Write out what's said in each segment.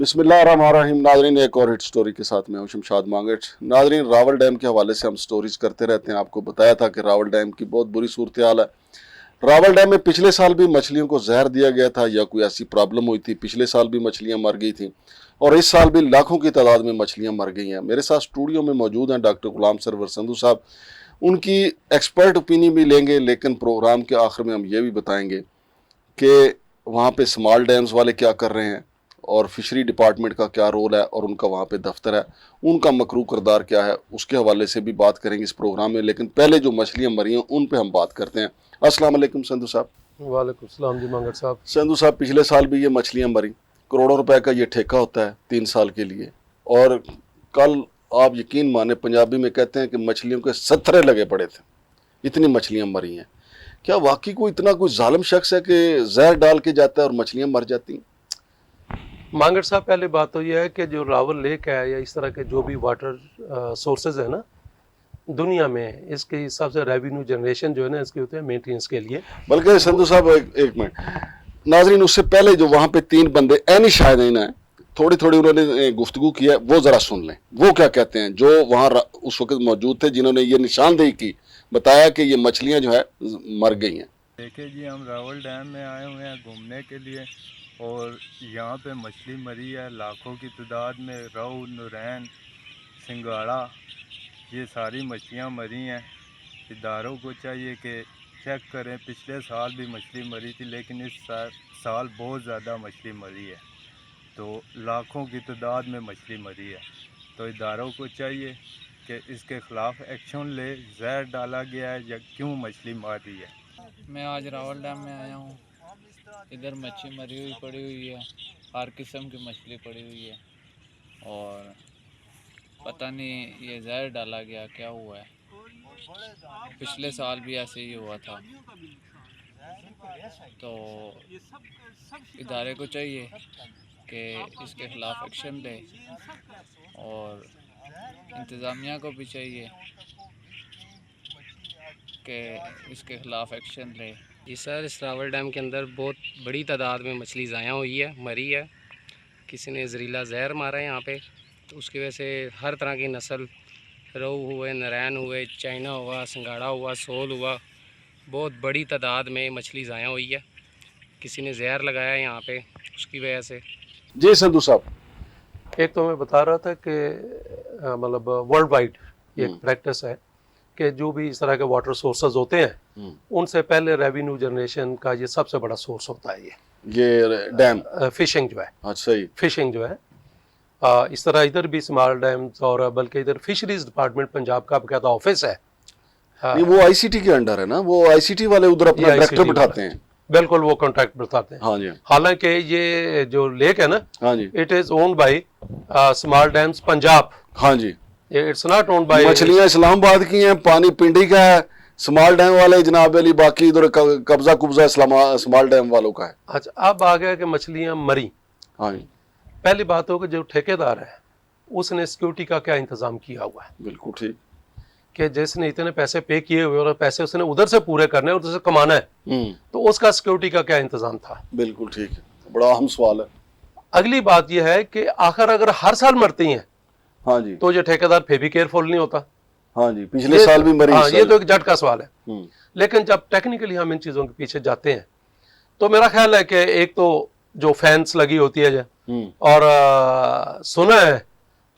बिस्मिल्लाहिर्रहमानिर्रहीम। नाजरीन, एक और हिट स्टोरी के साथ मैं हूं शमशाद मांगट। नाजरीन, रावल डैम के हवाले से हम स्टोरीज करते रहते हैं। आपको बताया था कि रावल डैम की बहुत बुरी सूरत हाल है। रावल डैम में पिछले साल भी मछलियों को जहर दिया गया था या कोई ऐसी प्रॉब्लम हुई थी। पिछले साल भी मछलियां मर गई थी और इस साल भी लाखों की तादाद में मछलियां मर गई हैं। मेरे साथ स्टूडियो में मौजूद हैं डॉक्टर गुलाम सरवर संधू साहब। उनकी एक्सपर्ट ओपिनियन भी लेंगे, लेकिन प्रोग्राम के आखिर में हम ये भी बताएंगे कि वहाँ पे स्मॉल डैम्स वाले क्या कर रहे हैं और फिशरी डिपार्टमेंट का क्या रोल है और उनका वहाँ पे दफ्तर है, उनका मकरू किरदार क्या है, उसके हवाले से भी बात करेंगे इस प्रोग्राम में। लेकिन पहले जो मछलियाँ मरी हैं उन पे हम बात करते हैं। अस्सलाम वालेकुम संधू साहब। वालेकुम सलाम जी मांगट साहब। संधू साहब, पिछले साल भी ये मछलियाँ मरी, करोड़ों रुपए का ये ठेका होता है 3 साल के लिए, और कल आप यकीन माने पंजाबी में कहते हैं कि मछलियों के 17 लगे पड़े थे, इतनी मछलियाँ मरी हैं। क्या वाकई कोई इतना कोई जालिम शख्स है कि जहर डाल के जाता है और मछलियाँ मर जाती हैं? मांगट साहब, पहले बात तो यह है कि जो रावल लेक है या इस तरह के जो भी वाटर सोर्सेज है ना दुनिया में, इसके हिसाब से रेवेन्यू जनरेशन जो है ना इसके होते हैं मेंटेनेंस के लिए। बल्कि संधू साहब एक मिनट, नाजरीन, उससे पहले जो वहाँ पे 3 बंदे ऐनी शायद है, थोड़ी थोड़ी उन्होंने गुफ्तगू की है, वो जरा सुन लें। वो क्या कहते हैं जो वहाँ उस वक्त मौजूद थे, जिन्होंने ये निशानदेही की, बताया कि ये मछलियाँ जो है मर गई हैं। देखिए जी, हम रावल डैम में आए हुए हैं घूमने के लिए और यहाँ पे मछली मरी है लाखों की तादाद में। रोहू, नुरैन, सिंगाड़ा, ये सारी मछलियाँ मरी हैं। इदारों को चाहिए कि चेक करें। पिछले साल भी मछली मरी थी, लेकिन इस साल बहुत ज़्यादा मछली मरी है, तो लाखों की तादाद में मछली मरी है। तो इदारों को चाहिए कि इसके ख़िलाफ़ एक्शन ले। जहर डाला गया है या क्यों मछली मार रही है? मैं आज रावल डैम में आया हूँ। इधर मच्छी मरी हुई पड़ी हुई है, हर किस्म की मछली पड़ी हुई है और पता नहीं ये जहर डाला गया क्या हुआ है। पिछले साल भी ऐसे ही हुआ था। तो इदारे को चाहिए कि इसके ख़िलाफ़ एक्शन ले और इंतज़ामिया को भी चाहिए कि इसके ख़िलाफ़ एक्शन ले। जी सर, इस रावल डैम के अंदर बहुत बड़ी तादाद में मछली ज़ाया हुई है, मरी है। किसी ने जहरीला जहर मारा है यहाँ पे, तो उसकी वजह से हर तरह की नस्ल, रोहू हुए, नरैन हुए, चाइना हुआ, सिंगाड़ा हुआ, सोल हुआ, बहुत बड़ी तादाद में मछली ज़ाया हुई है। किसी ने जहर लगाया है यहाँ पे, उसकी वजह से। जी संधू साहब, एक तो मैं बता रहा था कि मतलब वर्ल्ड वाइड एक प्रैक्टिस है कि जो भी इस तरह के वाटर सोर्सेज होते हैं उनसे पहले रेवेन्यू जनरेशन का ये सबसे बड़ा सोर्स होता है। ये डैम फिशिंग जो है, अच्छा ही फिशिंग जो है, इस तरह इधर भी स्मॉल डैम्स और बल्कि इधर फिशरीज डिपार्टमेंट पंजाब का बकायदा ऑफिस है। नहीं, वो आईसीटी के अंडर है ना, वो आईसीटी वाले उधर अपना डायरेक्टर बिठाते हैं। बिल्कुल, वो कॉन्ट्रैक्ट बताते हैं। हाँ जी। हालांकि ये जो लेक है ना, हाँ जी, it is owned by small dams Punjab. हाँ जी। It's not owned by. मछलियां इस्लामाबाद की हैं, पानी पिंडी का है, स्मॉल डैम वाले जनाब अली, बाकी इधर कब्जा कुब्जा स्मॉल डैम वालों का है। अच्छा, अब आ गया कि मछलियां मरी। हाँ जी, पहली बात हो कि जो ठेकेदार है उसने सिक्योरिटी का क्या इंतजाम किया हुआ है बिल्कुल ठीक। कि जिसने इतने पैसे पे किए हुए और पैसे उसने उधर से पूरे करने, उधर से कमाना है, तो उसका सिक्योरिटी का क्या इंतजाम था? बिल्कुल ठीक है, बड़ा अहम सवाल है। अगली बात यह है कि आखिर अगर हर साल मरती हैं हाँ जी, तो ये ठेकेदार फिर भी केयरफुल नहीं होता। हाँ जी, पिछले साल भी मरी। हाँ, ये तो एक जट का सवाल है। हम्म, लेकिन जब टेक्निकली हम इन चीजों के पीछे जाते हैं तो मेरा ख्याल है कि एक तो जो फेंस लगी होती है और सुना है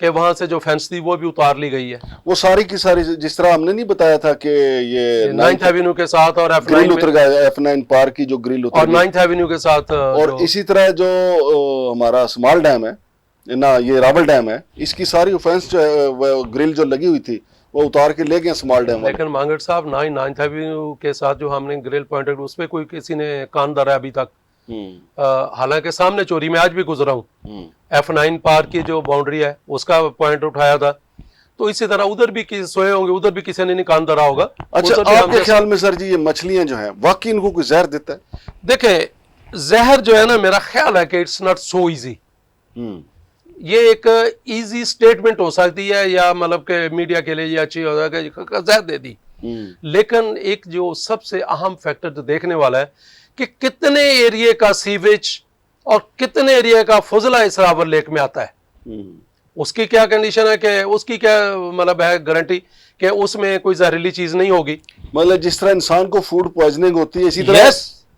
कि वहां से जो फेंस थी वो भी उतार ली गई है। वो सारी की सारी, जिस तरह हमने नहीं बताया था कि ये 9th एवेन्यू के साथ और ग्रिल उतर गया, F9 पार्क की जो ग्रिल उतर और गई, 9th एवेन्यू के साथ, और इसी तरह जो हमारा स्मॉल डैम है ना, ये रावल डैम है, इसकी सारी ऑफेंस जो है, वो ग्रिल जो लगी हुई थी वो उतार के ले गए स्मॉल डैम। लेकिन मांगट साहब, 9th एवेन्यू के साथ जो हमने ग्रिल पॉइंटेड उस पर कोई किसी ने कान धरा अभी तक? हालांकि सामने चोरी में आज भी गुजरा हूँ, F9 पार्क की जो बाउंड्री है उसका पॉइंट उठाया था, तो इसी तरह उधर भी सोए होंगे, उधर भी किसी ने नहीं कान धरा होगा। अच्छा, आपके ख्याल में सर जी ये मछलियां जो है वाकई इनको कोई जहर देता है? देखें, जहर जो है ना, मेरा ख्याल है कि इट्स नॉट सो इजी। ये एक इजी स्टेटमेंट हो सकती है या मतलब के मीडिया के लिए ये अच्छी हो जाएगा कि जहर दे दी, लेकिन एक जो सबसे अहम फैक्टर जो देखने वाला है कि कितने एरिया का सीवेज और कितने एरिया का फुजला इस रावल लेक में आता है, उसकी क्या कंडीशन है कि उसकी क्या मतलब है गारंटी कि उसमें कोई जहरीली चीज नहीं होगी। मतलब जिस तरह इंसान को फूड पॉइजनिंग होती है इसी तरह।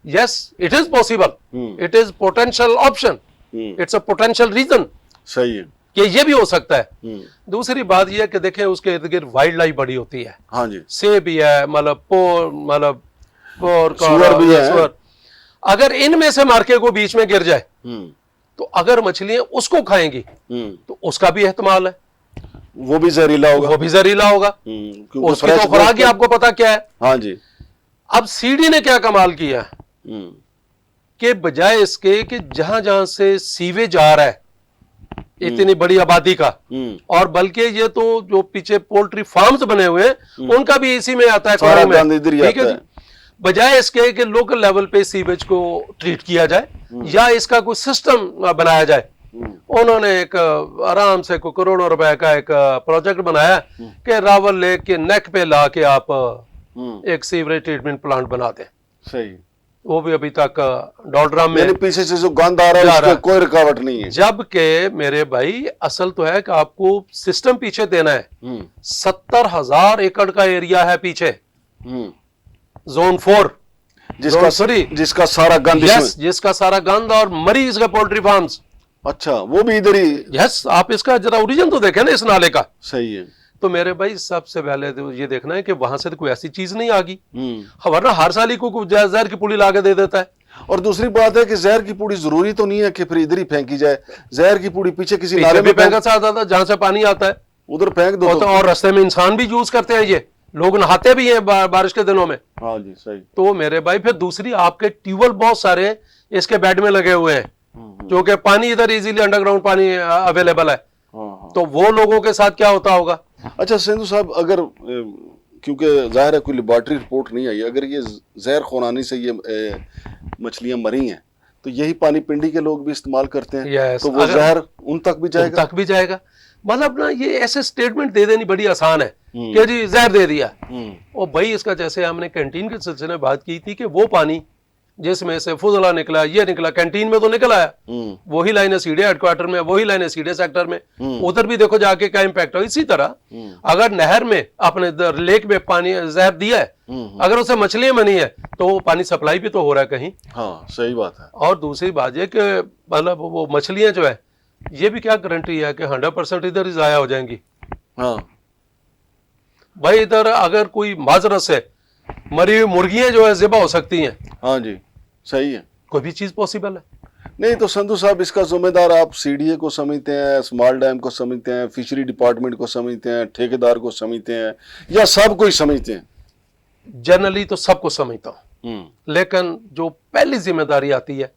Yes it is possible, it is potential option, it's a potential region. सही है कि ये भी हो सकता है। दूसरी बात यह है कि देखें उसके इर्द गिर्द वाइल्ड लाइफ बड़ी होती है। हाँ जी, सेब भी है, मतलब पोर सुअर भी है। सुअर। अगर इनमें से मार्के को बीच में गिर जाए तो अगर मछलियां उसको खाएंगी तो उसका भी एहतमाल है, वो भी जहरीला होगा। वो भी जहरीला होगा। क्योंकि उसकी fresh तो खुराक गोश्त ही आपको पता क्या है। हाँ जी। अब सीडी ने क्या कमाल किया कि बजाय इसके कि जहां जहां से सीवेज आ रहा है इतनी बड़ी आबादी का, और बल्कि ये तो जो पीछे पोल्ट्री फार्म्स बने हुए हैं उनका भी इसी में आता है, सारा कॉलोनी में। गंद इधर ही ठीक है आता जी। बजाय इसके कि लोकल लेवल पे सीवेज को ट्रीट किया जाए या इसका कोई सिस्टम बनाया जाए, उन्होंने एक आराम से कोई करोड़ों रुपए का एक प्रोजेक्ट बनाया कि रावल लेक के नेक पे ला के आप एक सीवरेज ट्रीटमेंट प्लांट बना दें। सही। वो भी अभी तक डॉलड्रम यानी में पीछे से जो गंद आ रहा है उसमें कोई रुकावट नहीं है। जबकि मेरे भाई असल तो है कि आपको सिस्टम पीछे देना है। 70,000 एकड़ का एरिया है पीछे, जोन 4 जिसका सारा गंद इसमें। जिसका सारा गंद और मरीज का पोल्ट्री फार्म्स। अच्छा, वो भी इधर ही। यस, आप इसका जरा ओरिजिन तो देखें ना इस नाले का। सही है। तो मेरे भाई सबसे पहले तो ये देखना है कि वहां से तो कोई ऐसी चीज नहीं आ गई, वरना हर साल ही को जहर की पुड़ी लाके दे देता है। और दूसरी बात है कि जहर की पूड़ी जरूरी तो नहीं है कि फिर इधर ही फेंकी जाए। जहर की पूड़ी पीछे किसी नाले में फेंका आता था जहां से पानी आता है, उधर फेंक दो। और रास्ते में इंसान भी यूज करते हैं, ये लोग नहाते भी हैं बारिश के दिनों में। हाँ जी, सही। तो मेरे भाई फिर दूसरी आपके ट्यूबवेल बहुत सारे इसके बेड में लगे हुए हैं, जो कि पानी इधर इजीली अंडरग्राउंड पानी अवेलेबल है। तो वो लोगों के साथ क्या होता होगा। अच्छा सिंधु साहब, अगर क्योंकि जाहिर है कोई लेबॉर्ट्री रिपोर्ट नहीं आई, अगर ये जहर खोनानी से ये मछलियां मरी हैं तो यही पानी पिंडी के लोग भी इस्तेमाल करते हैं, तो वो जहर उन तक भी जाएगा। मतलब ना ये ऐसे स्टेटमेंट दे देनी बड़ी आसान है कि जी जहर दे दिया। और भाई इसका जैसे हमने कैंटीन के सिलसिले में बात की थी कि वो पानी जिसमें से फुजला निकला, ये निकला, कैंटीन में तो निकल आया, वही लाइनें सीधे हेडक्वार्टर में, वही लाइनें सीधे सेक्टर में, उधर भी देखो जाके क्या इम्पैक्ट हो। इसी तरह अगर नहर में अपने लेक में पानी जहर दिया है, अगर उसे मछलियां बनी है तो वो पानी सप्लाई भी तो हो रहा है कहीं। हाँ, सही बात है। और दूसरी बात ये कि मतलब वो मछलियां जो है, ये भी क्या गारंटी है कि 100% इधर ही जाया हो जाएंगी। हाँ भाई इधर अगर कोई माजरत से मरी हुई मुर्गियां जो है ज़िबा हो सकती हैं। हाँ जी, सही है। कोई भी चीज पॉसिबल है। नहीं तो संधू साहब, इसका जिम्मेदार आप सीडीए को समझते हैं, स्मॉल डैम को समझते हैं, फिशरी डिपार्टमेंट को समझते हैं, ठेकेदार को समझते हैं, या सब कोई समझते हैं? जनरली तो सबको समझता हूँ, लेकिन जो पहली जिम्मेदारी आती है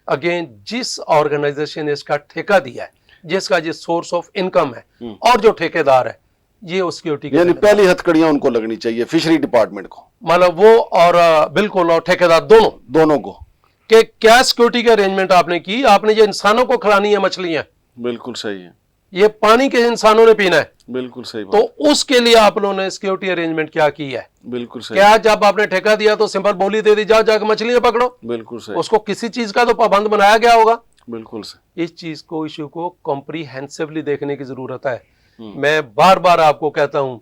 अगेन, जिस ऑर्गेनाइजेशन ने इसका ठेका दिया है, जिसका ये सोर्स ऑफ इनकम है, और जो ठेकेदार है, ये उसकी यानी पहली हथकड़ियां उनको लगनी चाहिए, फिशरी डिपार्टमेंट को, मतलब वो और बिल्कुल और ठेकेदार दोनों को, कि क्या सिक्योरिटी के अरेंजमेंट आपने की, आपने ये इंसानों को खिलानी है मछलियां, बिल्कुल सही है, ये पानी के इंसानों ने पीना है, बिल्कुल सही बात। तो उसके लिए आप लोगों ने सिक्योरिटी अरेंजमेंट क्या की है? बिल्कुल सही। क्या जब आपने ठेका दिया तो सिंपल बोली दे दी, जाओ जाकर मछलियां पकड़ो? बिल्कुल सही। उसको किसी चीज का तो पाबंद बनाया गया होगा। बिल्कुल सही। इस चीज को, इश्यू को कॉम्प्रीहेंसिवली देखने की जरूरत है। मैं बार बार आपको कहता हूं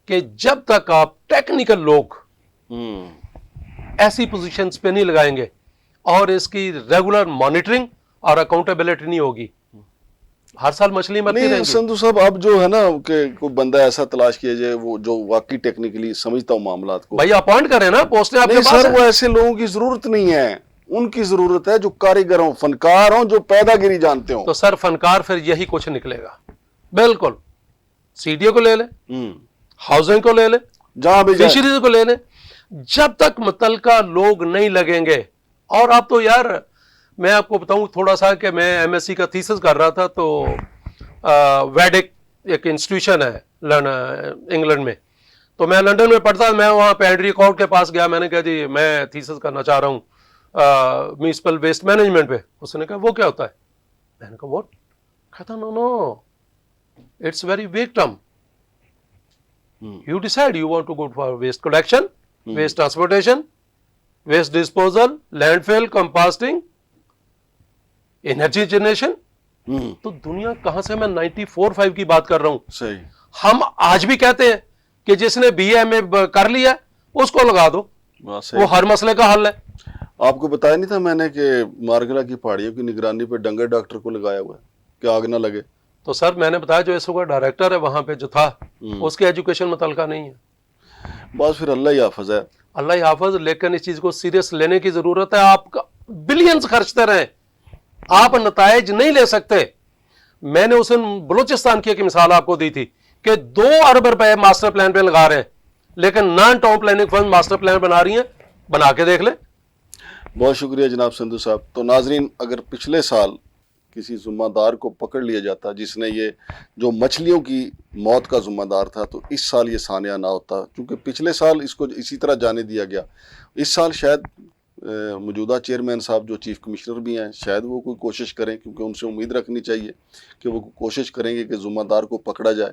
कि जब तक आप टेक्निकल लोग ऐसी पोजीशंस पे नहीं लगाएंगे और इसकी रेगुलर मॉनिटरिंग और अकाउंटेबिलिटी नहीं होगी, हर साल मछली मरती रहेगी। संधू साहब, अब जो है ना कि कोई बंदा ऐसा तलाश किया जाए वो जो वाकई टेक्निकली समझता हूँ मामलात को। भाई अपॉइंट करें ना, पोस्टें आपके पास सर, है। वो ऐसे लोगों की जरूरत नहीं है, उनकी जरूरत है जो कारीगर हो, फनकार हो, जो पैदागिरी जानते हो। तो सर फनकार फिर यही कुछ निकलेगा। बिल्कुल, सीडीओ को ले ले, हाउसिंग को ले ले, जहां भी फिशरीज को ले ले, जब तक मुतलका लोग नहीं लगेंगे। और आप तो यार, मैं आपको बताऊं थोड़ा सा कि मैं एमएससी का थीसिस कर रहा था, तो वेडिक एक इंस्टीट्यूशन है इंग्लैंड में, तो मैं लंदन में पढ़ता, मैं वहाँ पे हेनरी कॉर्ट के पास गया, मैंने कहा जी मैं थीसिस करना चाह रहा हूँ म्यूनिसिपल वेस्ट मैनेजमेंट पे। उसने कहा वो क्या होता है? मैंने कहा व्हाट? कहता no, it's very vague term, you decide you want to go for waste collection, waste transportation, waste disposal, landfill, composting, energy generation, तो दुनिया कहां से, मैं 94-5 की बात कर रहा हूं। सही। हम आज भी कहते हैं कि जिसने BA कर लिया उसको लगा दो, वो हर मसले का हल है। आपको बताया नहीं था मैंने कि मारगला की पहाड़ियों की निगरानी पे डंगर डॉक्टर को लगाया हुआ है कि आग ना लगे। तो सर मैंने बताया जो इसका डायरेक्टर है वहां पे जो था उसके एजुकेशन मुतलका नहीं है। बस फिर अल्लाह ही हाफिज है। अल्लाह ही हाफिज, लेकिन इस चीज को सीरियस लेने की जरूरत है। आप बिलियंस खर्चते रहे, आप नताइज नहीं ले सकते। मैंने उस दिन बलूचिस्तान की मिसाल आपको दी थी कि 2 अरब रुपए मास्टर प्लान पे लगा रहे हैं, लेकिन non town planning fund master plan बना रही है, बना के देख ले। बहुत शुक्रिया जनाब संधू साहब। तो नाजरीन, अगर पिछले साल किसी जुम्मेदार को पकड़ लिया जाता जिसने ये जो मछलियों की मौत का जुम्मेदार था, तो इस साल ये सानिया ना होता, क्योंकि पिछले साल इसको इसी तरह जाने दिया गया। इस साल शायद मौजूदा चेयरमैन साहब जो चीफ कमिश्नर भी हैं, शायद वो कोई कोशिश करें, क्योंकि उनसे उम्मीद रखनी चाहिए कि वो कोशिश करेंगे कि जुम्मेदार को पकड़ा जाए,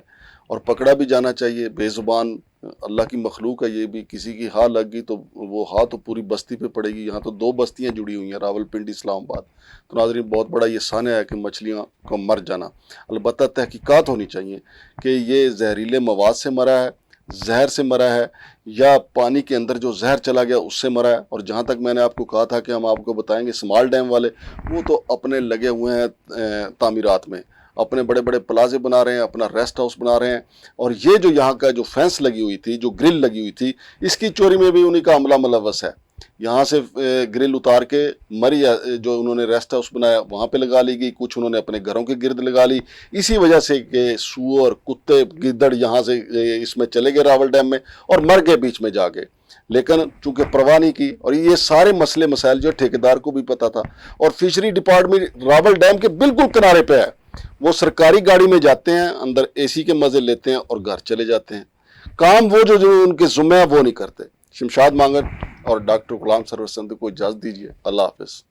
और पकड़ा भी जाना चाहिए। बेजुबान अल्लाह की मखलूक है, ये भी किसी की हाँ लग गई तो वो हाँ तो पूरी बस्ती पे पड़ेगी। यहाँ तो 2 बस्तियाँ जुड़ी हुई हैं, रावलपिंडी इस्लामाबाद। तो नाज़रीन, बहुत बड़ा ये सानिया है कि मछलियाँ का मर जाना। अलबत्ता तहकीकात होनी चाहिए कि ये जहरीले मवाद से मरा है, जहर से मरा है, या पानी के अंदर जो जहर चला गया उससे मरा है। और जहाँ तक मैंने आपको कहा था कि हम आपको बताएंगे, स्मॉल डैम वाले वो तो अपने लगे हुए हैं तामीरात में, अपने बड़े बड़े प्लाजे बना रहे हैं, अपना रेस्ट हाउस बना रहे हैं। और ये जो यहाँ का जो फेंस लगी हुई थी, जो ग्रिल लगी हुई थी, इसकी चोरी में भी उन्हीं का अमला मुलव्वस है। यहाँ से ग्रिल उतार के मरी जो उन्होंने रेस्ट हाउस बनाया वहाँ पे लगा ली गई, कुछ उन्होंने अपने घरों के गिर्द लगा ली। इसी वजह से कि सूअर, कुत्ते, गिद्दड़ यहाँ से इसमें चले गए रावल डैम में और मर गए बीच में जाके, लेकिन चूंकि परवाह नहीं की। और ये सारे मसले मसाइल जो ठेकेदार को भी पता था। और फिशरी डिपार्टमेंट रावल डैम के बिल्कुल किनारे पे है, वो सरकारी गाड़ी में जाते हैं, अंदर AC के मजे लेते हैं और घर चले जाते हैं। काम वो जो उनके जुम्मे है वो नहीं करते। शमशाद मांगट और डॉक्टर गुलाम सरवर संधू को इजाज़त दीजिए। अल्लाह हाफिज़।